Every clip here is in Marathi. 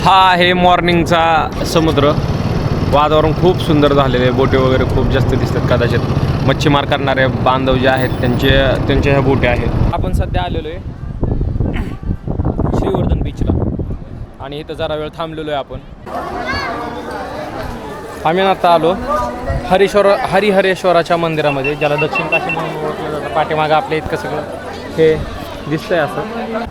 हा आहे मॉर्निंगचा समुद्र. वातावरण खूप सुंदर झालेले आहे. बोटी वगैरे खूप जास्त दिसतात. कदाचित मच्छीमार करणारे बांधव जे आहेत त्यांच्या ह्या बोटी आहेत. आपण सध्या आलेलो आहे श्रीवर्धन बीचला आणि इथं जरा वेळ थांबलेलो आहे आपण. आम्ही आता आलो हरिहरेश्वराच्या मंदिरामध्ये, ज्याला दक्षिण काशी म्हणून ओळखलं जातं. पाठीमागं आपल्या इतकं सगळं हे दिसतंय असं.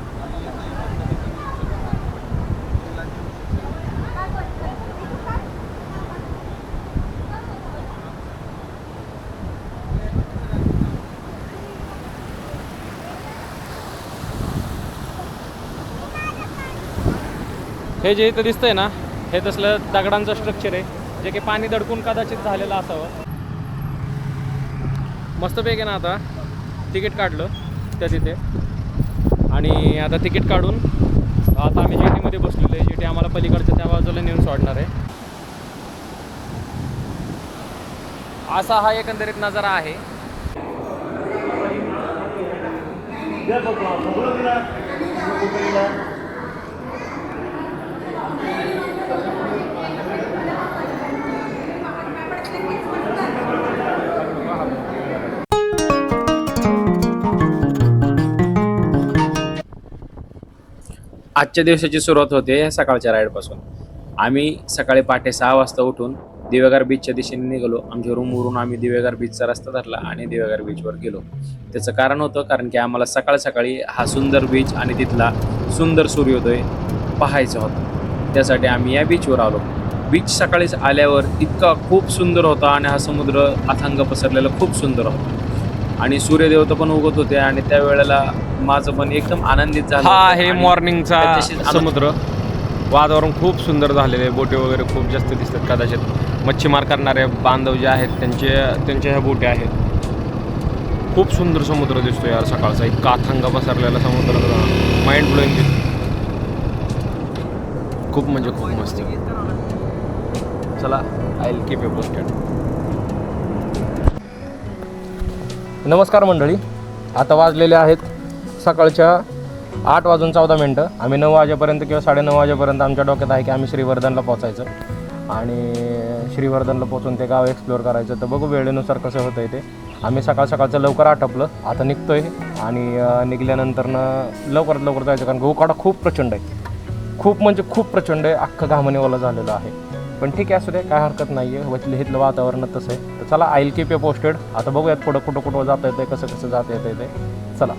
हे जे इथं दिसतंय ना, हे तसलं दगडांचं स्ट्रक्चर आहे, जे की पाणी दडकून कदाचित झालेलं असावं. मस्तपैकी ना आता तिकीट काढलं त्या तिथे, आणि आता तिकीट काढून आता आम्ही जेटीमध्ये बसलेलो आहे. जेटी आम्हाला पलीकडच्या त्या बाजूला नेऊन सोडणार आहे. असा हा एकंदरीत नजारा आहे. आजच्या दिवसाची सुरुवात होते सकाळच्या राईडपासून. आम्ही सकाळी पहाटे 6 वाजता उठून दिवेगार बीचच्या दिशेने निघालो. आमच्या रूमवरून आम्ही दिवेगार बीचचा रस्ता धरला आणि दिवेगार बीचवर गेलो. त्याचं कारण होतं कारण की आम्हाला सकाळ सकाळी हा सुंदर बीच आणि तिथला सुंदर सूर्योदय पाहायचा होता. त्यासाठी आम्ही या बीचवर आलो. बीच सकाळीच आल्यावर इतका खूप सुंदर होता आणि हा समुद्र अथांग पसरलेला खूप सुंदर होता आणि सूर्यदेवता पण उगत होते आणि त्यावेळेला माझं पण एकदम आनंदित झालं. हा आहे मॉर्निंगचा समुद्र. वातावरण खूप सुंदर झालेले आहे. बोटी वगैरे खूप जास्त दिसतात. कदाचित मच्छीमार करणारे बांधव जे आहेत त्यांच्या ह्या बोटी आहेत. खूप सुंदर समुद्र दिसतो यार सकाळचा. इतका अथांग पसरलेला समुद्र, माइंड ब्लोईंग दिसतो. खूप म्हणजे खूप मस्त. चला, I will keep you posted. नमस्कार मंडळी, आता वाजलेले आहेत सकाळच्या 8:14 आम्ही 9 वाजेपर्यंत किंवा 9:30 वाजेपर्यंत आमच्या डोक्यात आहे की आम्ही श्रीवर्धनला पोचायचं आणि श्रीवर्धनला पोचून ते गाव एक्सप्लोअर करायचं. तर बघू वेळेनुसार कसं होतं आहे ते. आम्ही सकाळचं लवकर आटपलं, आता निघतो आहे आणि निघाल्यानंतरनं लवकरात लवकर जायचं, कारण उकाडा खूप प्रचंड आहे. खूप म्हणजे खूप प्रचंड आहे. अख्खं घामणीवाला झालेलं आहे. पण ठीक आहे, असू दे, काय हरकत नाही आहे. वचले इथलं वातावरण तसं आहे. तर चला, I will keep you posted. आता बघूयात पुढं कुठं जाता येतं, कसं जाता येतं ते. चला.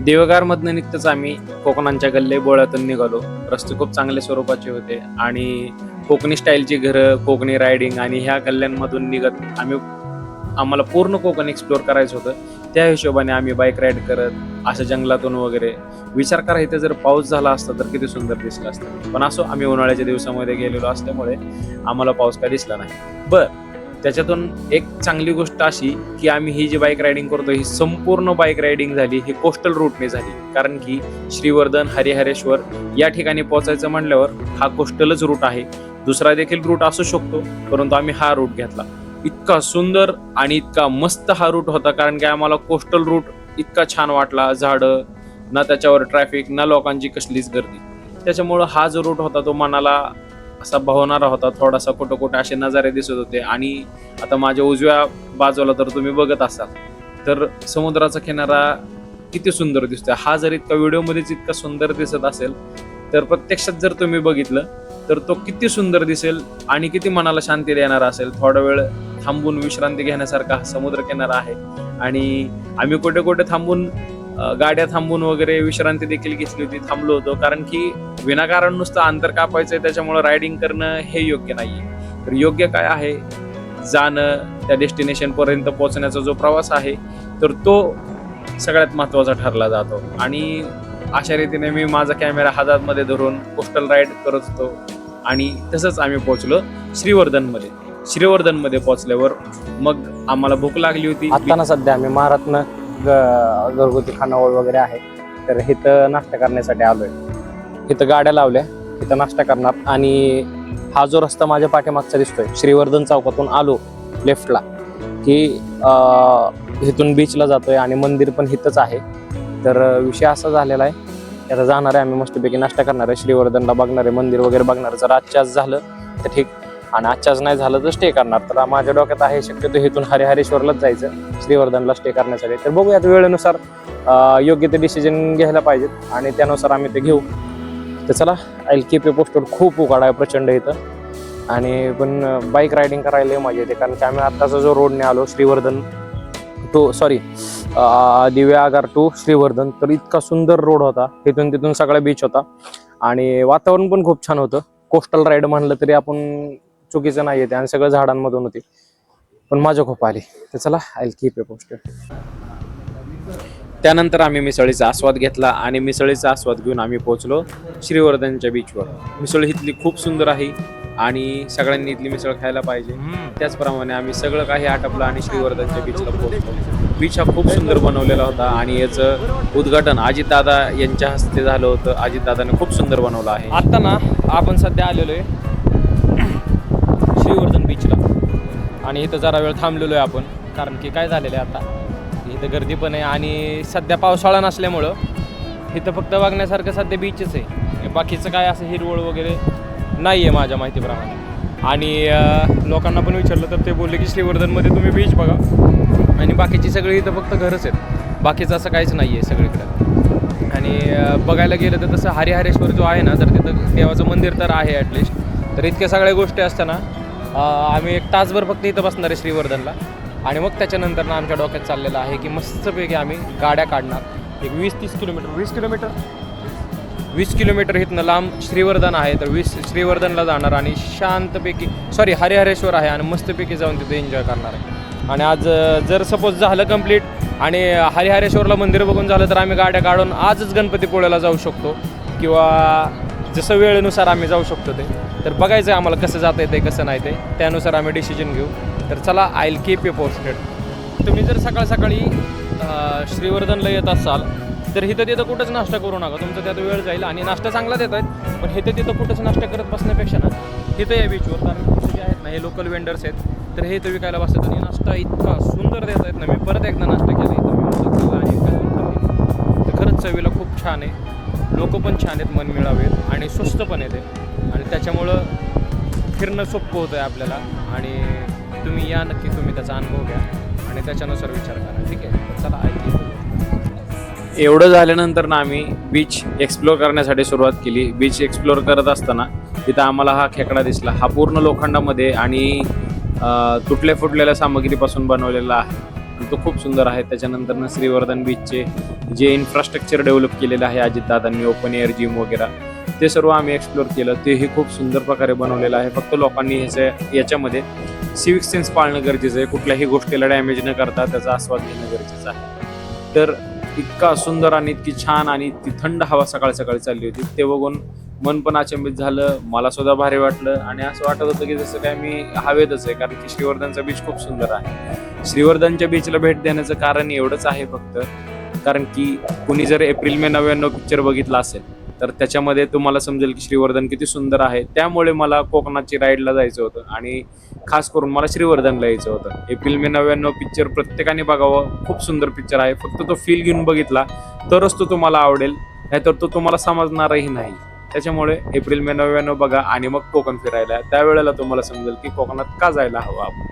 देवगारमधनं निघताच आम्ही कोकणांच्या गल्ले बोळ्यातून निघालो. रस्ते खूप चांगल्या स्वरूपाचे होते आणि कोकणी स्टाईलची घरं, कोकणी रायडिंग आणि ह्या गल्ल्यांमधून निघत आम्हाला पूर्ण कोकण एक्सप्लोअर करायचं होतं. त्या हिशोबाने आम्ही बाईक राईड करत असं जंगलातून वगैरे. विचार करा, इथे जर पाऊस झाला असता तर किती सुंदर दिसलं असतं. पण असो, आम्ही उन्हाळ्याच्या दिवसामध्ये गेलेलो असल्यामुळे आम्हाला पाऊस काय दिसला नाही. त्याच्यातून एक चांगली गोष्ट अशी की आम्ही ही जी बाईक रायडिंग करतो ही संपूर्ण बाईक रायडिंग झाली ही कोस्टल रूटने झाली. कारण की श्रीवर्धन, हरिहरेश्वर या ठिकाणी पोहोचायचं म्हणल्यावर हा कोस्टलच रूट आहे. दुसरा देखील रूट असू शकतो, परंतु आम्ही हा रूट घेतला. इतका सुंदर आणि इतका मस्त हा रूट होता, कारण की आम्हाला कोस्टल रूट इतका छान वाटला. झाडं ना, त्याच्यावर ट्रॅफिक ना, लोकांची कसलीच गर्दी. त्याच्यामुळं हा जो रूट होता तो मनाला असा भावणारा होता. थोडासा कुठं असे नजारे दिसत होते. आणि आता माझ्या उजव्या बाजूला तर तुम्ही बघत असाल तर समुद्राचा किनारा किती सुंदर दिसतोय. हा जर इतका व्हिडिओमध्येच इतका सुंदर दिसत असेल तर प्रत्यक्षात जर तुम्ही बघितलं तर तो किती सुंदर दिसेल आणि किती मनाला शांती देणारा असेल. थोडा वेळ थांबून विश्रांती घेण्यासारखा हा समुद्र किनारा आहे. आणि आम्ही कुठे थांबून गाड्या थांबून वगैरे विश्रांती देखील घेतली होती, थांबलो होतो. कारण की विनाकारण नुसतं अंतर कापायचंय त्याच्यामुळे रायडिंग करणं हे योग्य नाहीये. तर योग्य काय आहे, जाणं, त्या डेस्टिनेशन पर्यंत पोहोचण्याचा जो प्रवास आहे तर तो सगळ्यात महत्वाचा ठरला जातो. आणि अशा रीतीने मी माझा कॅमेरा हातामध्ये धरून कोस्टल राईड करत होतो आणि तसंच आम्ही पोहोचलो श्रीवर्धनमध्ये पोहोचल्यावर मग आम्हाला भूक लागली होती. आता ना सध्या आम्ही महारातनं घरगुती खानावळ वगैरे आहे, तर इथं नाश्ता करण्यासाठी आलोय. इथं गाड्या लावल्या, इथं नाश्ता करणार. आणि हा जो रस्ता माझ्या पाठीमागचा दिसतोय, श्रीवर्धन चौकातून आलो लेफ्टला की इथून बीचला जातोय आणि मंदिर पण इथंच आहे. तर विषय असा झालेला आहे आता जाणार आहे आम्ही मस्तपैकी नाश्ता करणार आहे, श्रीवर्धनला बघणार आहे, मंदिर वगैरे बघणार आहे. जर आजच्याच झालं तर ठीक, आणि आजच्याच नाही झालं तर स्टे करणार. तर माझ्या डोक्यात आहे शक्यतो इथून हरिहरेश्वरलाच जायचं श्रीवर्धनला स्टे करण्यासाठी. तर बघूयात वेळेनुसार योग्य ते डिसिजन घ्यायला पाहिजेत आणि त्यानुसार आम्ही ते घेऊ. तर चला, आय कीप यू पोस्टेड. खूप उकाडा आहे प्रचंड इथं, आणि पण बाईक रायडिंग करायला मजा येते, कारण की आम्ही आत्ताचा जो रोडने आलो श्रीवर्धन टू दिव्या आगार टू श्रीवर्धन, तर इतका सुंदर रोड होता. तिथून सगळा बीच होता आणि वातावरण पण खूप छान होतं. कोस्टल राईड म्हणलं तरी आपण चुकीचं नाही येते, आणि सगळं झाडांमधून होती, पण मजा खूप आली. तर चला, आय कीप यू पोस्टेड. त्यानंतर आम्ही मिसळीचा आस्वाद घेतला आणि मिसळीचा आस्वाद घेऊन आम्ही पोहोचलो श्रीवर्धनच्या बीचवर. मिसळ इथली खूप सुंदर आहे आणि सगळ्यांनी इथली मिसळ खायला पाहिजे. त्याचप्रमाणे आम्ही सगळं काही आटपलं आणि श्रीवर्धनच्या बीचला पोहोचलो. बीच हा खूप सुंदर बनवलेला होता आणि याचं उद्घाटन अजितदादा यांच्या हस्ते झालं होतं. अजितदादाने खूप सुंदर बनवलं आहे. आता ना आपण सध्या आलेलो आहे श्रीवर्धन बीचला, आणि इथं जरा वेळ थांबलेलो आहे आपण, कारण की काय झालेलं आहे, आता इथं गर्दी पण आहे आणि सध्या पावसाळा नसल्यामुळं इथं फक्त बघण्यासारखं सध्या बीचच आहे. बाकीचं काय असं हिरवळ वगैरे नाही आहे माझ्या माहितीप्रमाणे. आणि लोकांना पण विचारलं तर ते बोलले की श्रीवर्धनमध्ये तुम्ही बीच बघा आणि बाकीची सगळी इथं फक्त घरच आहेत, बाकीचं असं काहीच नाही आहे सगळीकडं. आणि बघायला गेलं तर तसं हरिहरेश्वर जो आहे ना, तर तिथं देवाचं मंदिर तर आहे ॲटलिस्ट. तर इतक्या सगळ्या गोष्टी असताना आम्ही 1 तासभर फक्त इथं बसणार आहे श्रीवर्धनला, आणि मग त्याच्यानंतर ना आमच्या डोक्यात चाललेलं आहे की मस्तपैकी आम्ही गाड्या काढणार एक 20 किलोमीटर इथनं लांब श्रीवर्धन आहे. तर श्रीवर्धनला जाणार आणि शांतपैकी हरिहरेश्वर आहे आणि मस्तपैकी जाऊन तिथे एन्जॉय करणार आहे. आणि आज जर सपोज झालं कंप्लीट आणि हरिहरेश्वरला मंदिर बघून झालं तर आम्ही गाड्या काढून आजच गणपतीपुळ्याला जाऊ शकतो, किंवा जसं वेळेनुसार आम्ही जाऊ शकतो. ते तर बघायचं आहे आम्हाला कसं जाता येते कसं नाही, ते त्यानुसार आम्ही डिसिजन घेऊ. तर चला, I will keep you posted. तुम्ही जर सकाळी श्रीवर्धनला येत असाल तर तिथं कुठंच नाश्ता करू नका, तुमचा त्यात वेळ जाईल. आणि नाश्ता चांगला देत आहेत, पण तिथं कुठंच नाश्ता करत बसण्यापेक्षा ना तिथं या बीचवर, कारण जे आहेत ना हे लोकल वेंडर्स आहेत, तर हे तर विकायला बसतात आणि नाश्ता इतका सुंदर देत आहेत ना. मी परत एकदा नाश्ता केला इथं, तर खरंच चवीला खूप छान आहे, लोक पण छान आहेत, मन मिळावेत आणि स्वस्त पण येते, आणि त्याच्यामुळं फिरणं सोपं होतं आहे आपल्याला. आणि तुम्ही या नक्की, तुम्ही त्याचा अनुभव घ्या आणि त्याच्यानुसार विचार करा. ठीक आहे, चला. एवढं झाल्यानंतर ना आम्ही बीच एक्सप्लोअर करण्यासाठी सुरुवात केली. बीच एक्सप्लोअर करत असताना तिथं आम्हाला हा खेकडा दिसला. हा पूर्ण लोखंडामध्ये आणि तुटल्या फुटलेल्या सामग्रीपासून बनवलेला आहे, तो खूप सुंदर आहे. त्याच्यानंतर श्रीवर्धन बीचचे जे इन्फ्रास्ट्रक्चर डेव्हलप केलेलं आहे अजितदादांनी, ओपन एअर जिम वगैरे, ते सर्व आम्ही एक्सप्लोअर केलं. तेही खूप सुंदर प्रकारे बनवलेलं आहे. फक्त लोकांनी याच्यामध्ये सिविक सेन्स पाळणं गरजेचं आहे. कुठल्याही गोष्टीला डॅमेज न करता त्याचा आस्वाद घेणं गरजेचं आहे. तर इतका सुंदर आणि इतकी छान आणि इतकी थंड हवा सकाळी चालली होती, ते बघून मन पण अचंबित झालं. मला सुद्धा भारी वाटलं आणि असं वाटत होतं की जसं काय मी हवेतच आहे, कारण की श्रीवर्धनचा बीच खूप सुंदर आहे. श्रीवर्धनच्या बीचला भेट देण्याचं कारण एवढंच आहे फक्त, कारण की कुणी जर एप्रिल मे 99 पिक्चर बघितला असेल तर त्याच्यामध्ये तुम्हाला समजेल की श्रीवर्धन किती सुंदर आहे. त्यामुळे मला कोकणाची राईडला जायचं होतं आणि खास करून मला श्रीवर्धनला यायचं होतं. एप्रिल मे 99 पिक्चर प्रत्येकाने बघावं, खूप सुंदर पिक्चर आहे. फक्त तो फील घेऊन बघितला तरच तो तुम्हाला आवडेल, नाहीतर तो तुम्हाला समजणारही नाही. त्याच्यामुळे एप्रिल मे 99 बघा आणि मग कोकण फिरायला, त्यावेळेला तुम्हाला समजेल की कोकणात का जायला हवं आपण.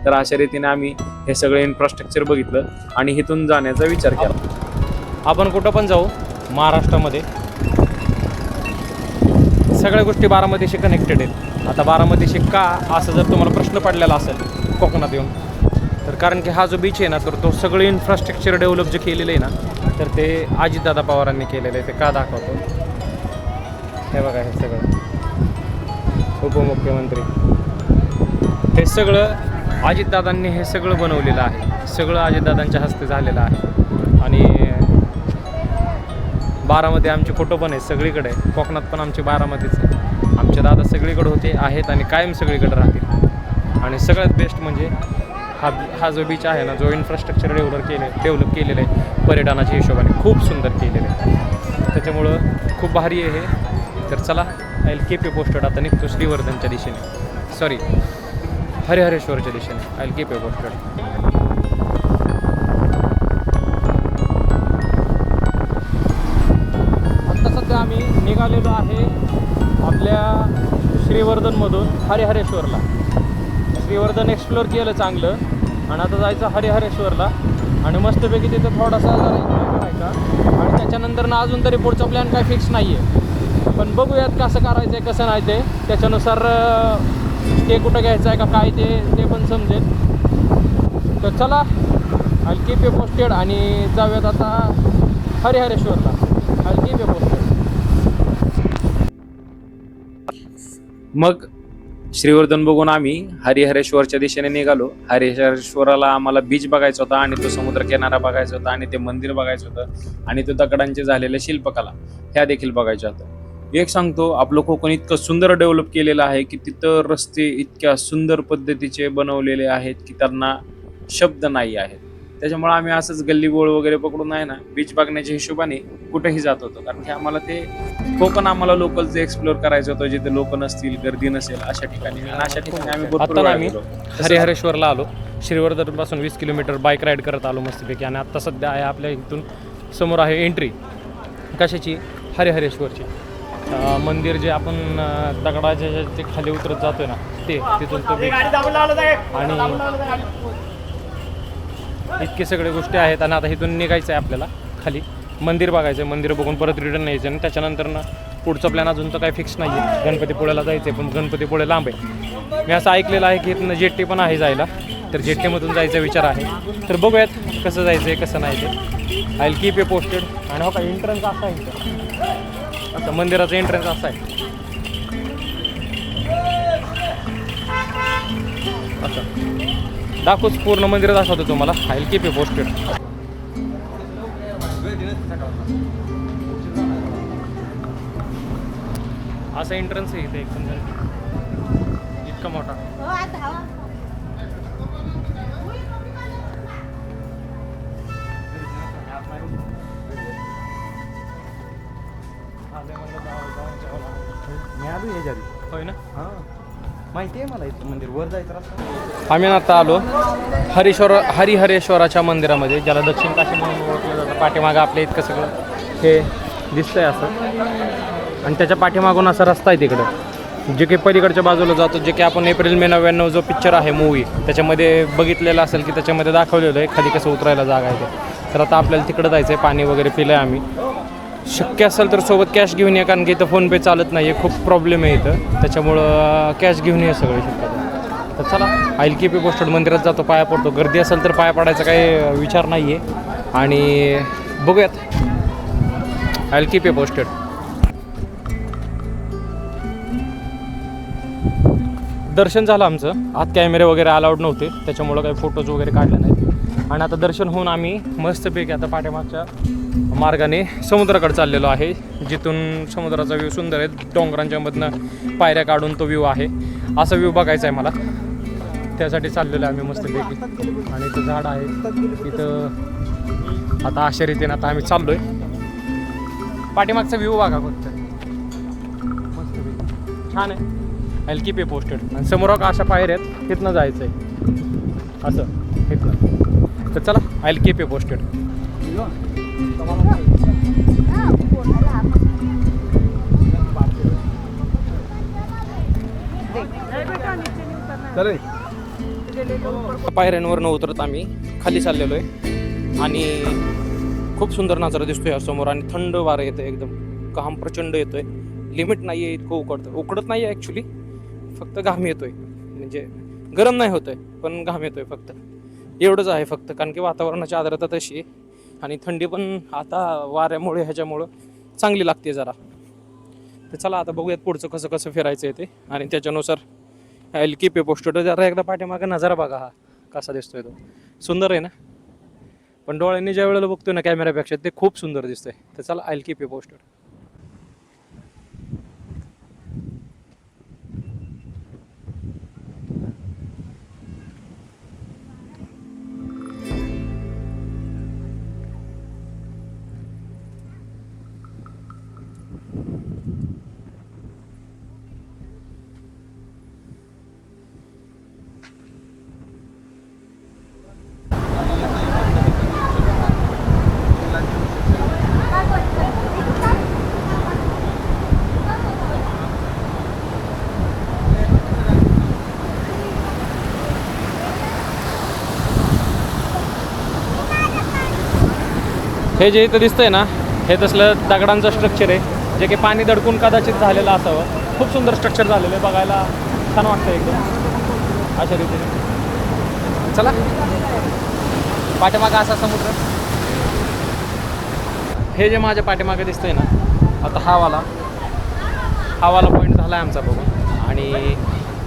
तर अशा रीतीने आम्ही हे सगळं इन्फ्रास्ट्रक्चर बघितलं आणि इथून जाण्याचा विचार केला. आपण कुठं पण जाऊ महाराष्ट्रामध्ये, सगळ्या गोष्टी बारामतीशी कनेक्टेड आहेत. आता बारामतीशी का असं जर तुम्हाला प्रश्न पडलेला असेल कोकणात येऊन, तर कारण की हा जो बीच आहे ना, तर तो सगळं इन्फ्रास्ट्रक्चर डेव्हलप जे केलेलं आहे ना, तर ते अजितदादा पवारांनी केलेलं आहे. ते का दाखवतो, हे बघा, हे सगळं उपमुख्यमंत्री, हे सगळं अजितदादांनी हे सगळं बनवलेलं आहे. सगळं अजितदादांच्या हस्ते झालेलं आहे. आणि बारामती आमचे फोटो पण आहेत सगळीकडे, कोकणात पण आमचे बारामतीच आहे. आमचे दादा सगळीकडे होते, आहेत आणि कायम सगळीकडे राहतील. आणि सगळ्यात बेस्ट म्हणजे हा जो बीच आहे ना, जो इन्फ्रास्ट्रक्चर डेव्हलप केलेलं आहे पर्यटनाच्या हिशोबाने, खूप सुंदर केलेलं आहे. त्याच्यामुळं खूप भारी आहे हे. तर चला, I will keep you posted. आता निघतो श्रीवर्धनच्या दिशेने, हरिहरेश्वरच्या दिशेने. I will keep you posted. निघालेलो आहे आपल्या श्रीवर्धनमधून हरिहरेश्वरला. श्रीवर्धन एक्सप्लोअर केलं चांगलं आणि आता जायचं हरिहरेश्वरला आणि मस्तपैकी तिथं थोडासा जरा एन्जॉय करायचा आणि त्याच्यानंतर ना अजून तरी पुढचा प्लॅन काय फिक्स नाही आहे, पण बघूयात कसं करायचं आहे कसं नाही ते, त्याच्यानुसार स्टे कुठं घ्यायचं आहे का काय ते पण समजेल. तर चला आय कीप यू पोस्टेड आणि जाऊयात आता हरिहरेश्वरला. I keep you posted. मग श्रीवर्धन बघून आम्ही हरिहरेश्वरच्या दिशेने निघालो. हरिहरेश्वराला आम्हाला बीच बघायचा होता आणि तो समुद्र किनारा बघायचा होता आणि ते मंदिर बघायचं होतं आणि तो दगडांचे झालेल्या शिल्पकला ह्या देखील बघायच्या होत्या. एक सांगतो, आपलं कोकण इतकं सुंदर डेव्हलप केलेलं आहे की तिथं रस्ते इतक्या सुंदर पद्धतीचे बनवलेले आहेत की त्यांना शब्द नाही आहेत. त्याच्यामुळे आम्ही असंच गल्लीबोळ वगैरे पकडून आहे ना बीच बघण्याच्या हिशोबाने कुठेही जात होतो, कारण की आम्हाला ते कोकण आम्हाला लोकलचं एक्सप्लोअर करायचं होतं, जिथे लोक नसतील, गर्दी नसेल अशा ठिकाणी. आणि अशा ठिकाणी आम्ही भरपूर वेळा गेलो. हरिहरेश्वरला आलो. श्रीवर्धनपासून 20 किलोमीटर बाईक राईड करत आलो मस्तपैकी आणि आत्ता सध्या आहे आपल्या इथून समोर आहे एंट्री कशाची, हरिहरेश्वरची. मंदिर जे आपण दगडाच्या ते खाली उतरत जातोय ना ते तिथून तो आणि इतके सगळे गोष्टी आहेत. आणि आता इथून निघायचं आहे आपल्याला खाली, मंदिर बघायचं आहे, मंदिर बघून परत रिटर्न यायचं आणि त्याच्यानंतर ना पुढचा प्लॅन अजून तर काही फिक्स नाही आहे. गणपतीपुळ्याला जायचं आहे, पण गणपतीपुळे लांब आहे. मी असं ऐकलेलं आहे की इथनं जेट्टी पण आहे जायला, तर जेट्टीमधून जायचा विचार आहे. तर बघूयात कसं जायचं आहे कसं नाही ते. I will keep you posted. आणि हो का एंट्रन्स असा आहे, असं मंदिराचा एंट्रन्स असा आहे असं दाखवूच, पूर्ण मंदिर दाखवतो तुम्हाला. I will keep you posted. असा एंट्रन्स आहे इथे एकदम इतका मोठा. होय ना, माहिती आहे मला इथं मंदिर वर जायचं रस्ता. आम्ही आता आलो हरिहरेश्वराच्या मंदिरामध्ये, ज्याला दक्षिण काशी म्हणून ओळखलं जातं. पाठीमागं आपल्या इतकं सगळं हे दिसतंय असं, आणि त्याच्या पाठीमागून असा रस्ता आहे तिकडं जे काही पलीकडच्या बाजूला जातो, जे की आपण एप्रिल मे 99 जो पिक्चर आहे मूवी त्याच्यामध्ये बघितलेलं असेल की त्याच्यामध्ये दाखवलेलं आहे खाली कसं उतरायला जागा आहे ते. तर आता आपल्याला तिकडं जायचं आहे. पाणी वगैरे पिलं आहे आम्ही. शक्य असेल तर सोबत कॅश घेऊन या, कारण की इथं फोनपे चालत नाही आहे, खूप प्रॉब्लेम आहे इथं, त्याच्यामुळं कॅश घेऊन ये सगळे शक्यतो. तर चला I will keep you posted. मंदिरात जातो, पाया पडतो. गर्दी असेल तर पाया पडायचा काही विचार नाही आहे आणि बघूयात. I will keep you posted. दर्शन झालं आमचं. आत कॅमेरे वगैरे अलाउड नव्हते, त्याच्यामुळं काही फोटोज वगैरे काढले नाहीत. आणि आता दर्शन होऊन आम्ही मस्तपैकी आता पाठीमागच्या मार्गाने समुद्राकडे चाललेलो आहे, जिथून समुद्राचा व्ह्यू सुंदर आहे. डोंगरांच्या मधनं पायऱ्या काढून तो व्ह्यू आहे. असा व्ह्यू बघायचा आहे मला, त्यासाठी चाललेलो आहे आम्ही मस्तपैकी. आणि इथं झाड आहे, इथं आता अशा रीतीने आता आम्ही चाललोय. पाठीमागचा व्ह्यू बघा फक्त, मस्तपैकी छान आहे. I will keep you posted. आणि समोर अशा पायऱ्या आहेत, तिथनं जायचं आहे असं इथनं. तर चला I will keep you posted. पायऱ्यांवरनं उतरत आम्ही खाली चाललेलो आहे आणि खूप सुंदर नजारा दिसतोय समोर. आणि थंड वारं येतं, एकदम घाम प्रचंड येतोय. लिमिट नाही आहे इतकं उकडत नाही आहे ॲक्च्युली, फक्त घाम येतोय. म्हणजे गरम नाही होतोय पण घाम येतोय फक्त, एवढंच आहे फक्त. कारण की वातावरणाची आर्द्रता तशी आहे आणि थंडी पण आता वाऱ्यामुळे ह्याच्यामुळं चांगली लागते जरा. तर चला आता बघूयात पुढचं कसं कसं फिरायचं आहे ते, आणि त्याच्यानुसार I will keep you posted. जरा एकदा पाठीमागं नजारा बघा, हा कसा दिसतोय तो. सुंदर आहे ना, पण डोळ्यांनी ज्या वेळेला बघतोय ना कॅमेऱ्यापेक्षा ते खूप सुंदर दिसतंय. तर चला I will keep you posted. हे जे इथं दिसतंय ना, हे तसलं दगडांचं स्ट्रक्चर आहे, जे की पाणी दडकून कदाचित झालेलं असावं. खूप सुंदर स्ट्रक्चर झालेलं आहे, बघायला छान वाटतं एकदम अशा रीतीने. चला, पाठीमागं असा समुद्र. हे जे माझ्या पाठीमागे दिसतंय ना, आता हा वाला पॉईंट झाला आहे आमचा बघून. आणि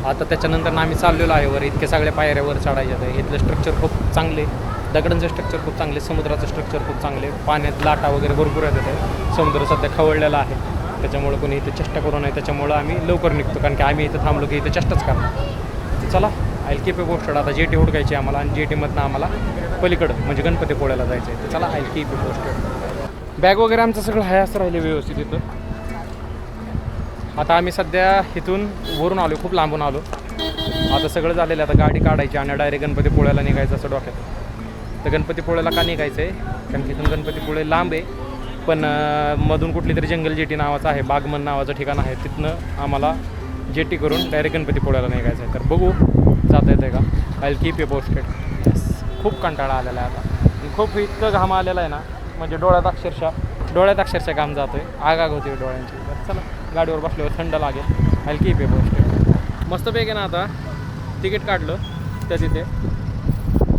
आता त्याच्यानंतर आम्ही चाललेलो आहे वर. इतके सगळे पायऱ्यावर चढायचे आहे. इथलं स्ट्रक्चर खूप चांगले, दगडांचं स्ट्रक्चर खूप चांगले, समुद्राचं स्ट्रक्चर खूप चांगले, पाण्यात लाटा वगैरे भरपूर येतात आहे. समुद्र सध्या खवळलेला आहे, त्याच्यामुळं कोणी इथे चेष्टा करू नये. त्याच्यामुळं आम्ही लवकर निघतो, कारण की आम्ही इथं थांबलो की इथं चेष्टाच करणार. चला, आय कीप ए पोस्टेड. आता जेटी हुडकायची आम्हाला, आणि जेटीमधनं आम्हाला पलीकडं म्हणजे गणपतीपोळ्याला जायचं आहे. तर चला, I keep a posted. Bag वगैरे आमचं सगळं आहे असं राहिले व्यवस्थित इथं. आता आम्ही सध्या इथून वरून आलो, खूप लांबून आलो. आता सगळं झालेलं आहे. आता गाडी काढायची आणि डायरेक्ट गणपतीपोळ्याला निघायचं असं डोक्यात. तर गणपतीपोळ्याला का निघायचं आहे, कारण की इथून गणपतीपोळे लांब आहे, पण मधून कुठली तरी जंगल जेटी नावाचं आहे, बागमन नावाचं ठिकाण आहे, तिथनं आम्हाला जेटी करून डायरेक्ट गणपतीपोळ्याला निघायचं आहे. तर बघू जाता येतं का. I will keep a posted. Yes, खूप कंटाळा आलेला आहे आता, खूप इतकं घाम आलेला आहे ना, म्हणजे डोळ्यात अक्षरशः घाम जातो आहे, आग होते डोळ्यांची. तर चला, गाडीवर बसल्यावर थंड लागेल. I will keep a posted. मस्तपैकी ना आता तिकीट काढलं त्या तिथे,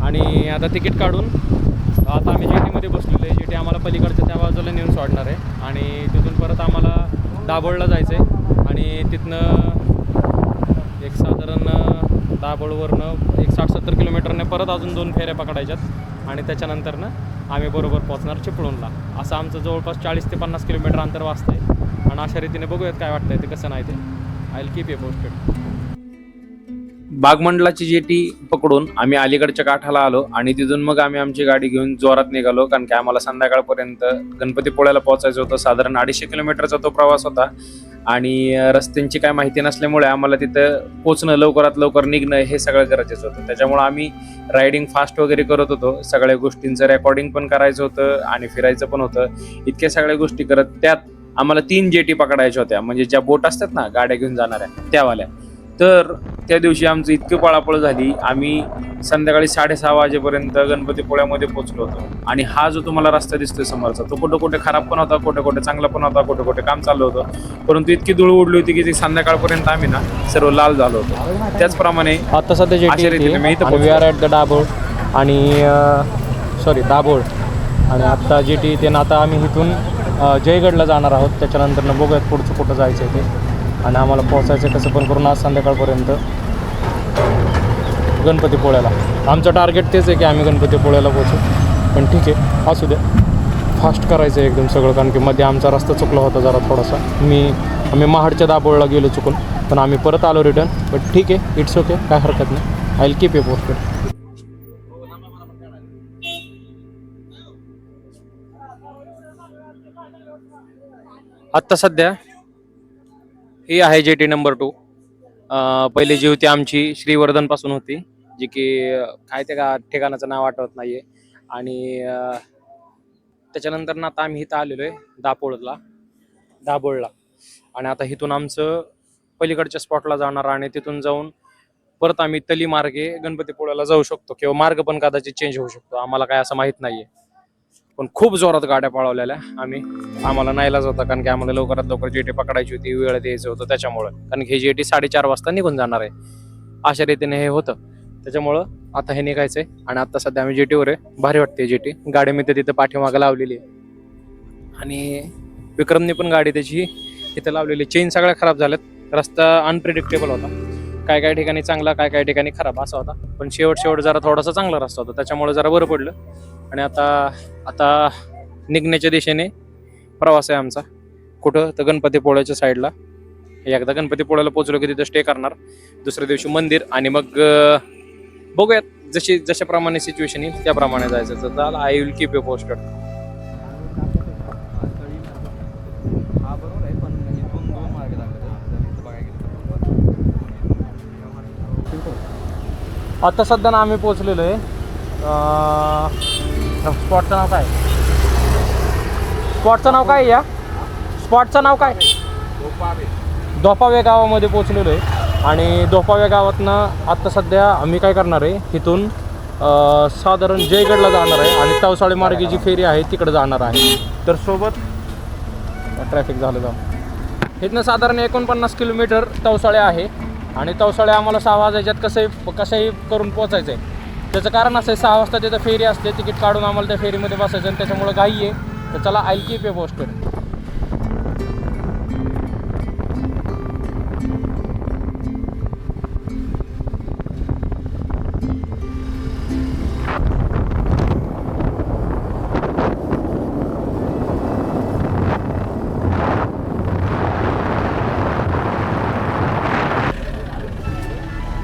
आणि आता तिकीट काढून आता आम्ही जेटीमध्ये बसलेलो आहे. जेटी आम्हाला पलीकडच्या त्या बाजूला नेऊन सोडणार आहे, आणि तिथून परत आम्हाला दाभोळला जायचं आहे. आणि तिथनं एक साधारण दाभोळवरनं एक 60-70 किलोमीटरने परत अजून 2 फेऱ्या पकडायच्यात, आणि त्याच्यानंतरनं आम्ही बरोबर पोहोचणार चिपळूणला. असं आमचं जवळपास 40 ते 50 किलोमीटर अंतर वाचतं आहे. आणि अशा रीतीने बघूयात काय वाटतं आहे ते, कसं नाही ते. I will keep a posted. बागमंडलाची जेटी पकडून आम्ही अलीकडच्या काठाला आलो, आणि तिथून मग आम्ही आमची गाडी घेऊन जोरात निघालो, कारण की आम्हाला संध्याकाळपर्यंत गणपतीपोळ्याला पोहोचायचं होतं. साधारण 250 किलोमीटरचा तो प्रवास होता, आणि रस्त्यांची काय माहिती नसल्यामुळे आम्हाला तिथं पोहोचणं, लवकरात लवकर निघणं हे सगळं गरजेचं होतं. त्याच्यामुळे आम्ही रायडिंग फास्ट वगैरे करत होतो. सगळ्या गोष्टींचं रेकॉर्डिंग पण करायचं होतं आणि फिरायचं पण होतं. इतक्या सगळ्या गोष्टी करत त्यात आम्हाला 3 जेटी पकडायच्या होत्या, म्हणजे ज्या बोट असतात ना गाड्या घेऊन जाणाऱ्या त्यावाल्या. तर त्या दिवशी आमचं इतकी पळापळ झाली, आम्ही संध्याकाळी 6:30 वाजेपर्यंत गणपतीपोळ्यामध्ये पोहोचलो होतो. आणि हा जो तुम्हाला रस्ता दिसतोय समोरचा, तो कुठे कुठे खराब पण होता, कुठे कुठे चांगला पण होता, कुठे कुठे काम चालू होतं, परंतु इतकी धूळ उडली होती की ती संध्याकाळपर्यंत आम्ही ना सर्व लाल झालो होतो. त्याचप्रमाणे आता सध्या जेटी मी इथं we are at the Dabhol, आणि दाभोळ, आणि आत्ता जेटी इथे ना. आता आम्ही इथून जयगडला जाणार आहोत. त्याच्यानंतर बघूयात पुढचं कुठं जायचं आहे ते, आणि आम्हाला पोहोचायचं कसं पण करून आज संध्याकाळपर्यंत गणपतीपोळ्याला. आमचं टार्गेट तेच आहे की आम्ही गणपतीपोळ्याला पोहोचू, पण ठीक आहे, असू दे. फास्ट करायचं आहे एकदम सगळं, कारण की मध्ये आमचा रस्ता चुकला होता जरा थोडासा. आम्ही महाडच्या दाभोळला गेलो चुकून, पण आम्ही परत आलो रिटर्न. बट ठीक आहे, इट्स ओके, काय हरकत नाही. I will keep a posted. आत्ता सध्या ही आहे जेटी नंबर 2. पहिली जी होती आमची श्रीवर्धनपासून होती, जी की काय त्या ठिकाणाचं नाव आठवत नाहीये. आणि त्याच्यानंतर ना आता आम्ही इथं आलेलो आहे दाभोळला, आणि आता इथून आमचं पलीकडच्या स्पॉटला जाणार, आणि तिथून जाऊन परत आम्ही तली मार्गे गणपतीपोळ्याला जाऊ शकतो, किंवा मार्ग पण कदाचित चेंज होऊ शकतो, आम्हाला काय असं माहित नाहीये. पण खूप जोरात गाड्या पळवलेल्या आम्हाला नाईलाज होता, कारण की आम्हाला लवकरात लवकर जेटी पकडायची होती, वेळ द्यायचं होतं त्याच्यामुळे, कारण की हे जेटी 4:30 वाजता निघून जाणार आहे. अशा रीतीने हे होतं, त्याच्यामुळं आता हे निघायचंय. आणि आता सध्या आम्ही जेटीवर आहे. भारी वाटते जेटी. गाडी मी तिथं पाठीमागं लावलेली आहे, आणि विक्रमने पण गाडी त्याची इथं लावलेली. चेन सगळ्या खराब झाल्यात. रस्ता अनप्रिडिक्टेबल होता, काय ठिकाणी चांगला, काय ठिकाणी खराब असा होता, पण शेवट जरा थोडासा चांगला रस्ता होता, त्याच्यामुळे जरा बरं पडलं. आणि आता निघण्याच्या दिशेने प्रवास आहे आमचा. कुठं तर गणपतीपोळ्याच्या साईडला. एकदा गणपतीपोळ्याला पोहोचलो की तिथं स्टे करणार, दुसऱ्या दिवशी मंदिर, आणि मग बघूयात जशाप्रमाणे सिच्युएशन येईल त्याप्रमाणे जायचं. तर I will keep you posted. आता सध्या ना आम्ही पोहोचलेलो आहे. स्पॉटचं नाव काय? या स्पॉटचं नाव काय? दोपावे गावामध्ये पोहोचलेलो आहे. आणि दोपावे गावातनं आत्ता सध्या आम्ही काय करणार आहे, इथून साधारण जयगडला जाणार आहे आणि तवसाळे मार्गे जी फेरी आहे तिकडे जाणार आहे. तर सोबत ट्रॅफिक झालं जाऊन इथनं साधारण 49 किलोमीटर तवसाळे आहे आणि तवसाळे आम्हाला 6 वाजायच्यात कसंही करून पोचायचं आहे. त्याचं कारण असं आहे 6 वाजता तिथं फेरी असते, तिकीट काढून आम्हाला त्या फेरीमध्ये बसायचं आणि त्याच्यामुळं घाई आहे. तर चला आय कीप यू पोस्टेड.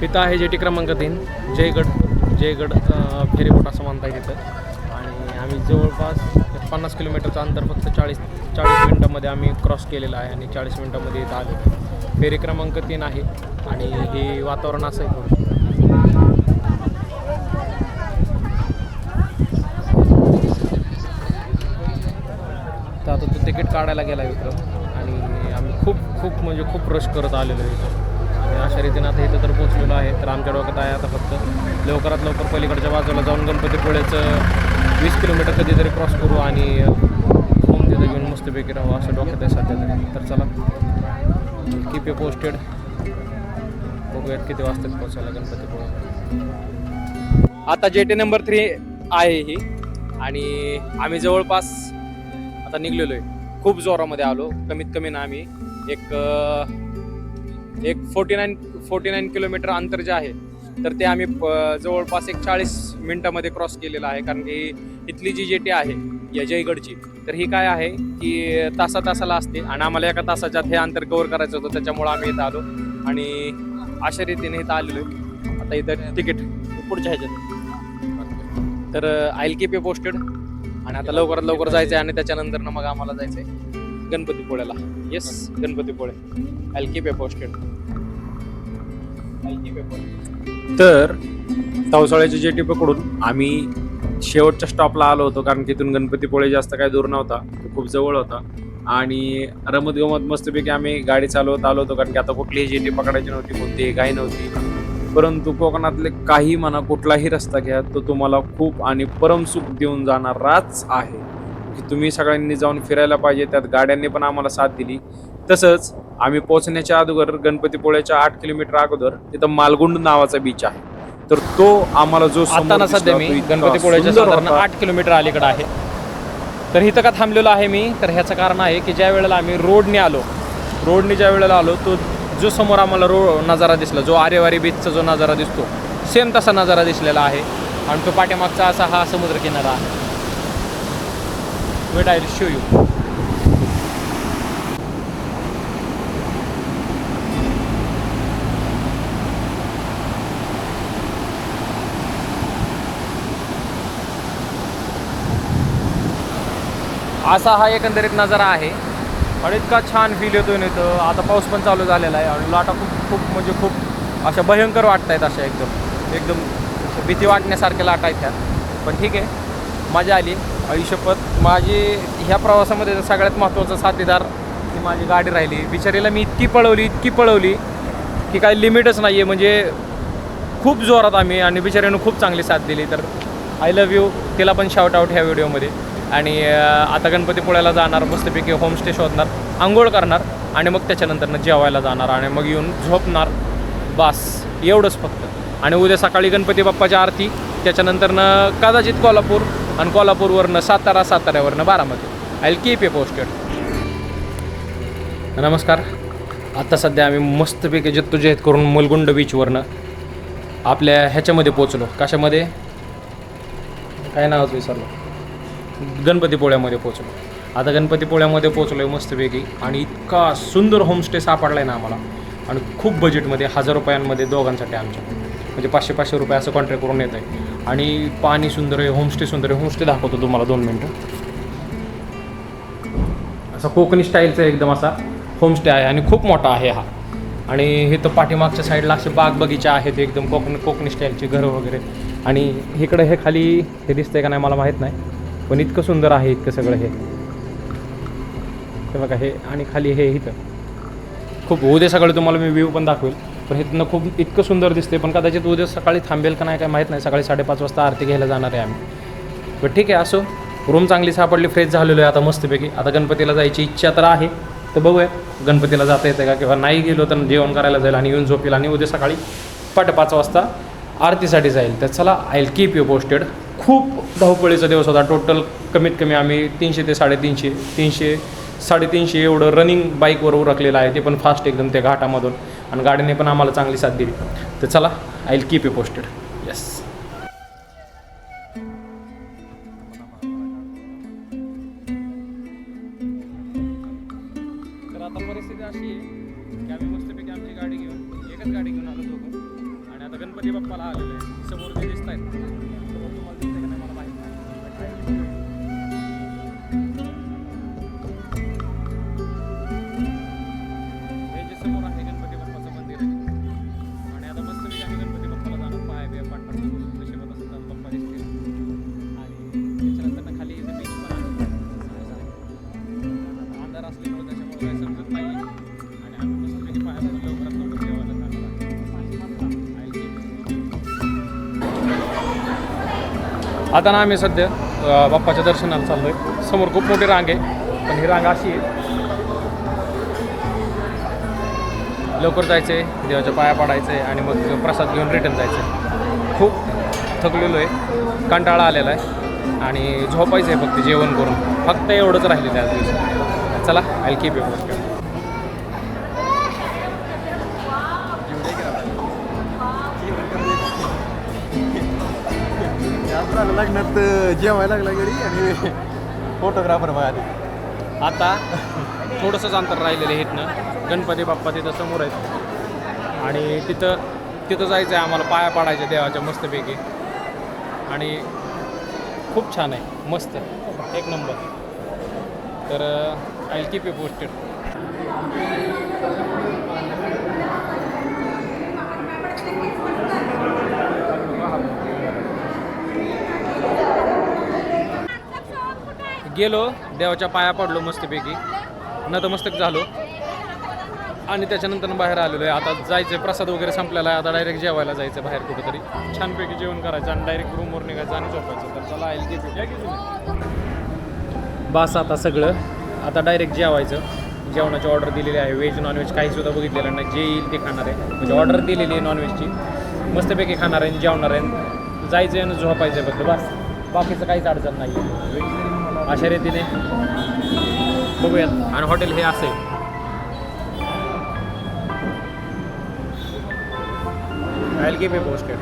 इथं आहे जेटी क्रमांक 3 जयगड फेरीबोट असं म्हणता येईल तिथं. आणि आम्ही जवळपास 50 किलोमीटरचं अंतर फक्त 40 मिनटामध्ये आम्ही क्रॉस केलेलं आहे आणि 40 मिनटामध्ये इथं आलो. फेरी क्रमांक 3 आहे आणि हे वातावरण असं आहे थोडं. तर आता तो तिकीट काढायला गेला विक्रम आणि आम्ही खूप रश करत आलेलो आहे. आणि अशा रीतीनं आता इथं तर पोचलेलो आहे. तर आमच्या डोक्यात आहे आता फक्त लवकरात लवकर पलीकडच्या बाजूला जाऊन गणपतीपुळेचं 20 किलोमीटर कधीतरी क्रॉस करू आणि होम तिथं घेऊन मस्तपैकी राहू असं डोक्यात आहे सध्या तरी. तर चला कीप यू पोस्टेड. बघूयात किती वाजतात पोचायला गणपतीपुळे. आता जेटी नंबर 3 आहे ही आणि आम्ही जवळपास आता निघलेलो आहे. खूप जोरामध्ये आलो. कमीत कमी ना आम्ही एक 49 किलोमीटर अंतर जे आहे तर ते आम्ही जवळपास 40 मिनटामध्ये क्रॉस केलेलं आहे. कारण की इथली जी जेटी आहे या जयगडची तर ही काय आहे की तासाला असते आणि आम्हाला एका तासाच्यात हे अंतर कव्हर करायचं होतं. त्याच्यामुळं आम्ही इथं आलो आणि अशा रीतीने इथं आलेलो आहे. आता इथं तिकीट पुढच्या ह्याच्यात तर I will keep you posted. आणि आता लवकरात लवकर जायचं आहे आणि त्याच्यानंतर ना मग आम्हाला जायचं आहे गणपतीपुळ्याला. Yes Ganpatipule. I will keep you posted. तर तवसाळ्याची जेटी पकडून आम्ही शेवटच्या स्टॉपला आलो होतो. कारण की इथून गणपतीपुळे जास्त काही दूर नव्हता, तो खूप जवळ होता. आणि रमत गमत मस्तपैकी आम्ही गाडी चालवत आलो होतो. कारण की आता कुठलीही जेटी पकडायची नव्हती, कोणतीही घाई नव्हती. परंतु कोकणातले काही म्हणा कुठलाही रस्ता घ्या तो तुम्हाला खूप आणि परमसुख देऊन जाणाराच आहे. की तुम्ही सगळ्यांनी जाऊन फिरायला पाहिजे. त्यात गाड्यांनी पण आम्हाला साथ दिली. तसंच आम्ही पोहोचण्याच्या अगोदर गणपतीपुळेच्या 8 किलोमीटर अगोदर तिथं मालगुंड नावाचा बीच आहे. तर तो आम्हाला जो आता ना सध्या मी गणपतीपुळेच्या साधारण 8 किलोमीटर अलीकडे आहे. तर इथं का थांबलेलो आहे मी तर ह्याचं कारण आहे की ज्या वेळेला आम्ही रोडने ज्या वेळेला आलो तो जो समोर आम्हाला नजारा दिसला, जो आरेवारी बीचचा जो नजारा दिसतो सेम तसा नजारा दिसलेला आहे. आणि तो पाठीमागचा असा हा समुद्रकिनारा आहे. Weight I will show you. असा हा एकंदरीत नजारा आहे आणि इतका छान फील येतो ना इथं. आता पाऊस पण चालू झालेला आहे आणि लाटा खूप अशा भयंकर वाटत आहेत. अशा एकदम भीती वाटण्यासारख्या लाटा आहेत ह्या. पण ठीक आहे, मजा आली. आयुष्यपत माझी ह्या प्रवासामध्ये सगळ्यात महत्त्वाचा साथीदार ही माझी गाडी राहिली. बिचारीला मी इतकी पळवली की काही लिमिटच नाही आहे. म्हणजे खूप जोरात आम्ही आणि बिचारीनं खूप चांगली साथ दिली. तर आय लव्ह यू. तिला पण शाउट आउट ह्या व्हिडिओमध्ये. आणि आता गणपतीपुळ्याला जाणार, मस्तपैकी होमस्टे शोधणार, आंघोळ करणार आणि मग त्याच्यानंतर जेवायला जाणार आणि मग येऊन झोपणार. बस एवढंच फक्त. आणि उद्या सकाळी गणपती बाप्पाची आरती, त्याच्यानंतरनं कदाचित कोल्हापूर आणि कोल्हापूरवरनं साताऱ्यावरनं Baramati. I will keep you posted. नमस्कार. आता सध्या आम्ही मस्तपैकी जद्दोजहद करून मलगुंड बीचवरनं आपल्या ह्याच्यामध्ये पोचलो. कशामध्ये काय नावच विसरलो. गणपतीपुळ्यामध्ये पोचलो. आता गणपतीपुळ्यामध्ये पोचलो आहे मस्तपैकी. आणि इतका सुंदर होमस्टे सापडला आहे ना आम्हाला. आणि खूप बजेटमध्ये 1000 रुपयांमध्ये दोघांसाठी आमच्या. म्हणजे 500 रुपये असं कॉन्ट्रॅक्ट करून येत आहे. आणि पाणी सुंदर आहे, होमस्टे सुंदर आहे. होमस्टे दाखवतो तुम्हाला 2 मिनटं. असा कोकणी स्टाईलचा एकदम असा होमस्टे आहे आणि खूप मोठा आहे हा. आणि हे तर पाठीमागच्या साईडला असे बाग बगीचा आहेत एकदम कोकणी स्टाईलची घरं वगैरे. आणि इकडं हे खाली हे दिसतंय का नाही मला माहीत नाही, पण इतकं सुंदर आहे इतकं सगळं हे बघा हे. आणि खाली हे इथं खूप उद्या सगळं तुम्हाला मी व्ह्यू पण दाखवेल. पण इथनं खूप इतकं सुंदर दिसते, पण कदाचित उद्या सकाळी थांबेल का नाही काय माहीत नाही. सकाळी 5:30 वाजता आरती घ्यायला जाणार आहे आम्ही. पण ठीक आहे, असो. रूम चांगली सापडली, फ्रेश झालेलो आहे आता मस्तपैकी. आता गणपतीला जायची इच्छा तर आहे, तर बघूया गणपतीला जाता येते का, किंवा नाही गेलो तर जेवण करायला जाईल आणि येऊन झोपेल आणि उद्या सकाळी 5:30 वाजता आरतीसाठी जाईल. तर चला, I will keep you posted. खूप धावपळीचा दिवस होता. टोटल कमीत कमी आम्ही 300 ते 350 एवढं रनिंग बाईकवर उरकलेलं आहे, ते पण फास्ट एकदम त्या घाटामधून, आणि गाडीने पण आम्हाला चांगली साथ दिली. तर चला, I will keep you posted. Yes. तर आता परिस्थिती अशी आहे की आम्ही मस्तपैकी आमची गाडी घेऊन, एकच गाडी घेऊन आलो दोघं, आणि आता गणपती बाप्पाला आलेलो आहे. समोर जे दिसत आहेत, तुम्हाला दिसतंय का नाही मला माहिती नाही. हे जे समोर आहे गणपती बाप्पाचं मंदिर आहे, आणि आता मस्तपैकी आम्ही गणपती बाप्पाला जाणार. पाय बिया पाडणार, नशिबात असं तर बाप्पा दिसतील. आणि त्याच्यानंतर खाली इथे बीच पण आहे. अंधार असल्यामुळे त्याच्यामुळे काही समजत नाही, आणि आम्ही मस्तपैकी पाया पडून लवकरात लवकर जेवायला जाणार आहे. आता ना आम्ही सध्या बाप्पाच्या दर्शनाला चाललो आहे. समोर खूप मोठी रांग आहे, पण ही रांग अशी आहे, लवकर जायचं आहे, देवाच्या पाया पडायचं आहे, आणि मग प्रसाद घेऊन रिटर्न जायचं आहे. खूप थकलेलो आहे, कंटाळा आलेला आहे, आणि झोपायचं आहे फक्त जेवण करून. फक्त एवढंच राहिलेलं आहे आज दिवसात. चला, I will keep you posted. लग्नात जेवायला लागला घरी आणि फोटोग्राफर बघा. आता थोडंसंच अंतर राहिलेलं आहे इथनं. गणपती बाप्पा तिथं समोर आहेत, आणि तिथं जायचं आहे आम्हाला. पाया पाडायच्या देवाच्या मस्तपैकी, आणि खूप छान आहे, मस्त, एक नंबर. तर I will keep you posted. गेलो, देवाच्या पाया पडलो मस्तपैकी, नतमस्तक झालो, आणि त्याच्यानंतर बाहेर आलेलो आहे. आता जायचं आहे, प्रसाद वगैरे संपलेला आहे. आता डायरेक्ट जेवायला जायचं बाहेर कुठेतरी, छानपैकी जेवण करायचं, आणि डायरेक्ट रूमवर निघायचं आणि झोपायचं. तर चला, आईल बस आता सगळं. आता डायरेक्ट जेवायचं. जेवणाची ऑर्डर दिलेली आहे, व्हेज नॉनव्हेज काहीसुद्धा बघितलेलं नाही. जे येईल ते खाणार आहे, म्हणजे ऑर्डर दिलेली आहे नॉनव्हेजची. मस्तपैकी खाणार आहे, जेवणार आहे, जायचं आहे आणि झोपायचं आहे फक्त, बस. बाकीचं काहीच अडचण नाही आहे. अशा रीतीने बघूयात. आणि हॉटेल हे असे I will keep you posted.